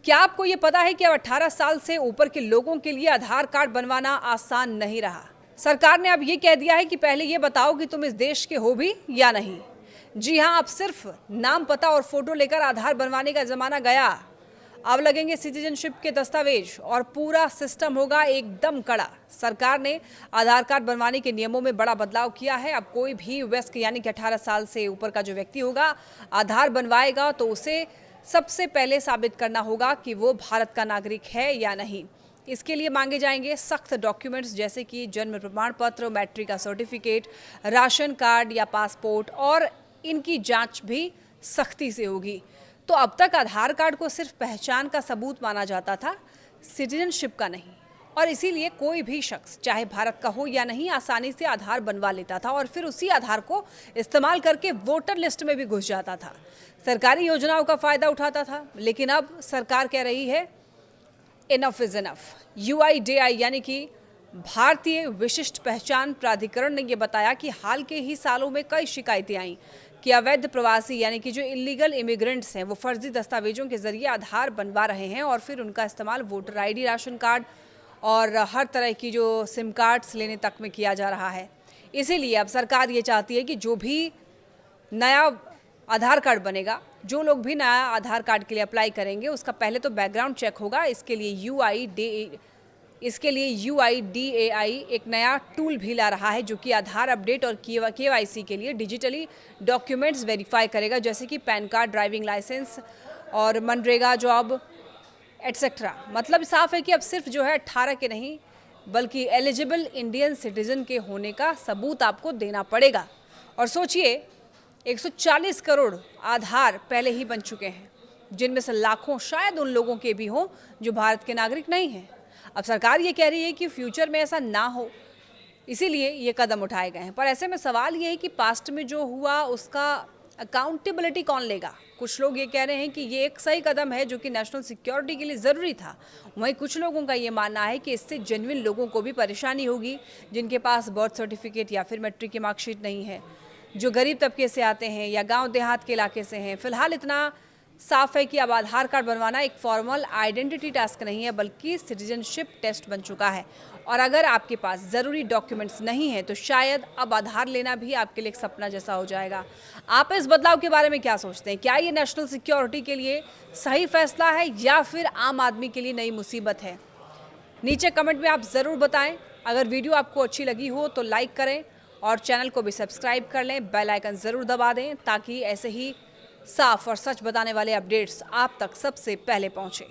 क्या आपको ये पता है कि अब 18 साल से ऊपर के लोगों के लिए आधार कार्ड बनवाना आसान नहीं रहा। सरकार ने अब ये कह दिया है कि पहले ये बताओ कि तुम इस देश के हो भी या नहीं। जी हां, अब सिर्फ नाम, पता और फोटो लेकर आधार बनवाने का जमाना गया। अब लगेंगे सिटीजनशिप के दस्तावेज और पूरा सिस्टम होगा एकदम कड़ा। सरकार ने आधार कार्ड बनवाने के नियमों में बड़ा बदलाव किया है। अब कोई भी वयस्क यानी कि 18 साल से ऊपर का जो व्यक्ति होगा, आधार बनवाएगा तो उसे सबसे पहले साबित करना होगा कि वो भारत का नागरिक है या नहीं। इसके लिए मांगे जाएंगे सख्त डॉक्यूमेंट्स जैसे कि जन्म प्रमाण पत्र, मैट्रिक का सर्टिफिकेट, राशन कार्ड या पासपोर्ट, और इनकी जांच भी सख्ती से होगी। तो अब तक आधार कार्ड को सिर्फ पहचान का सबूत माना जाता था, सिटीजनशिप का नहीं, और इसीलिए कोई भी शख्स चाहे भारत का हो या नहीं आसानी से आधार बनवा लेता था और फिर उसी आधार को इस्तेमाल करके वोटर लिस्ट में भी घुस जाता था, सरकारी योजनाओं का फायदा उठाता था। लेकिन अब सरकार कह रही है इनफ इज इनफ। UIDAI यानी कि भारतीय विशिष्ट पहचान प्राधिकरण ने यह बताया कि हाल के ही सालों में कई शिकायतें आईं कि अवैध प्रवासी यानी कि जो इलीगल इमिग्रेंट्स हैं वो फर्जी दस्तावेजों के जरिए आधार बनवा रहे हैं और फिर उनका इस्तेमाल वोटर ID, राशन कार्ड और हर तरह की जो सिम कार्ड्स लेने तक में किया जा रहा है। इसीलिए अब सरकार ये चाहती है कि जो भी नया आधार कार्ड बनेगा, जो लोग भी नया आधार कार्ड के लिए अप्लाई करेंगे, उसका पहले तो बैकग्राउंड चेक होगा। इसके लिए UIDAI एक नया टूल भी ला रहा है जो कि आधार अपडेट और KYC के लिए डिजिटली डॉक्यूमेंट्स वेरीफाई करेगा, जैसे कि पैन कार्ड, ड्राइविंग लाइसेंस और मनरेगा जॉब एटसेट्रा। मतलब साफ है कि अब सिर्फ जो है 18 के नहीं बल्कि एलिजिबल इंडियन सिटीजन के होने का सबूत आपको देना पड़ेगा। और सोचिए 140 करोड़ आधार पहले ही बन चुके हैं, जिनमें से लाखों शायद उन लोगों के भी हों जो भारत के नागरिक नहीं हैं। अब सरकार ये कह रही है कि फ्यूचर में ऐसा ना हो, इसीलिए ये कदम उठाए गए हैं। पर ऐसे में सवाल ये है कि पास्ट में जो हुआ उसका अकाउंटेबिलिटी कौन लेगा। कुछ लोग ये कह रहे हैं कि ये एक सही कदम है जो कि नेशनल सिक्योरिटी के लिए ज़रूरी था। वहीं कुछ लोगों का ये मानना है कि इससे जेन्युइन लोगों को भी परेशानी होगी, जिनके पास बर्थ सर्टिफिकेट या फिर मैट्रिक की मार्कशीट नहीं है, जो गरीब तबके से आते हैं या गांव देहात के इलाके से हैं। फिलहाल इतना साफ है कि अब आधार कार्ड बनवाना एक फॉर्मल आइडेंटिटी टास्क नहीं है बल्कि सिटीजनशिप टेस्ट बन चुका है। और अगर आपके पास ज़रूरी डॉक्यूमेंट्स नहीं हैं तो शायद अब आधार लेना भी आपके लिए एक सपना जैसा हो जाएगा। आप इस बदलाव के बारे में क्या सोचते हैं? क्या ये नेशनल सिक्योरिटी के लिए सही फैसला है या फिर आम आदमी के लिए नई मुसीबत है? नीचे कमेंट में आप ज़रूर बताएं। अगर वीडियो आपको अच्छी लगी हो तो लाइक करें और चैनल को भी सब्सक्राइब कर लें। बेल आइकन ज़रूर दबा दें ताकि ऐसे ही साफ और सच बताने वाले अपडेट्स आप तक सबसे पहले पहुंचे।